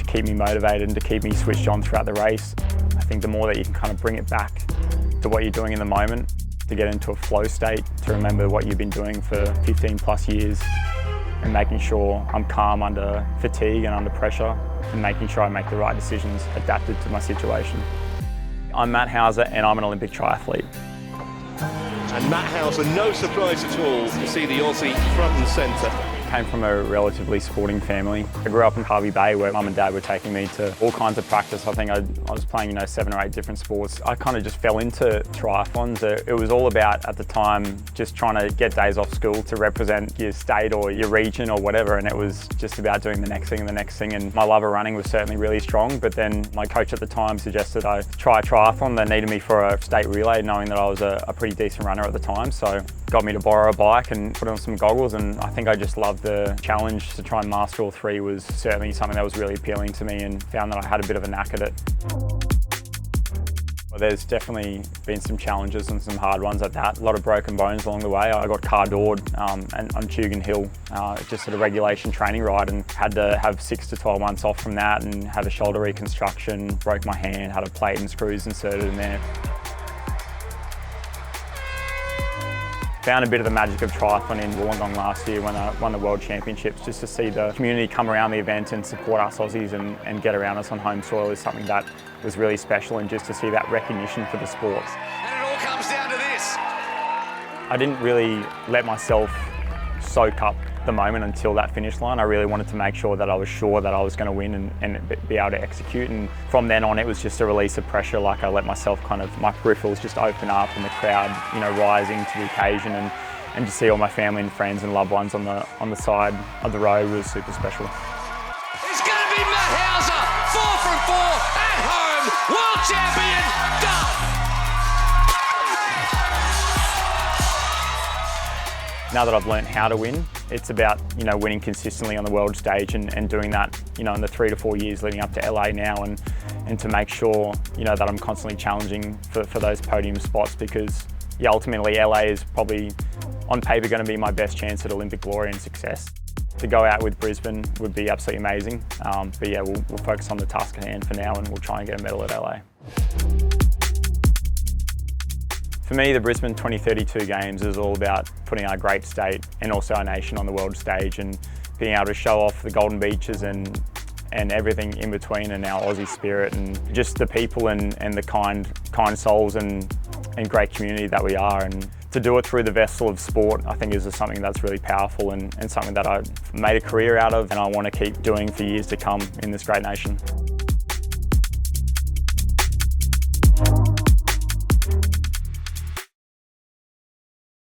keep me motivated and to keep me switched on throughout the race. I think the more that you can kind of bring it back to what you're doing in the moment, to get into a flow state, to remember what you've been doing for 15 plus years, and making sure I'm calm under fatigue and under pressure, and making sure I make the right decisions adapted to my situation. I'm Matt Hauser and I'm an Olympic triathlete. And Matt Hauser, no surprise at all to see the Aussie front and centre. I came from a relatively sporting family. I grew up in Hervey Bay where mum and dad were taking me to all kinds of practice. I think I was playing 7 or 8 different sports. I kind of just fell into triathlons. It was all about, at the time, just trying to get days off school to represent your state or your region or whatever, and it was just about doing the next thing and the next thing. And my love of running was certainly really strong, but then my coach at the time suggested I try a triathlon. They needed me for a state relay, knowing that I was a pretty decent runner at the time, so got me to borrow a bike and put on some goggles, and I think I just loved the challenge to try and master all 3 was certainly something that was really appealing to me, and found that I had a bit of a knack at it. Well, there's definitely been some challenges and some hard ones at that. A lot of broken bones along the way. I got car doored and on Tugan Hill, just at a regulation training ride, and had to have 6 to 12 months off from that and had a shoulder reconstruction, broke my hand, had a plate and screws inserted in there. Found a bit of the magic of triathlon in Wollongong last year when I won the World Championships. Just to see the community come around the event and support us Aussies and get around us on home soil is something that was really special, and just to see that recognition for the sport. And it all comes down to this. I didn't really let myself soak up the moment until that finish line. I really wanted to make sure that I was sure that I was going to win and be able to execute, and from then on it was just a release of pressure. Like, I let myself my peripherals just open up, and the crowd rising to the occasion, and to see all my family and friends and loved ones on the side of the road was super special. It's going to be Matt Hauser, 4 from 4 at home, world champion, done! Now that I've learned how to win, it's about winning consistently on the world stage, and doing that in the 3 to 4 years leading up to LA now, and to make sure that I'm constantly challenging for those podium spots, because ultimately LA is probably on paper going to be my best chance at Olympic glory and success. To go out with Brisbane would be absolutely amazing, but yeah, we'll focus on the task at hand for now, and we'll try and get a medal at LA. For me, the Brisbane 2032 Games is all about putting our great state and also our nation on the world stage, and being able to show off the golden beaches and everything in between, and our Aussie spirit, and just the people and the kind souls and great community that we are. And to do it through the vessel of sport, I think is something that's really powerful, and something that I've made a career out of, and I want to keep doing for years to come in this great nation.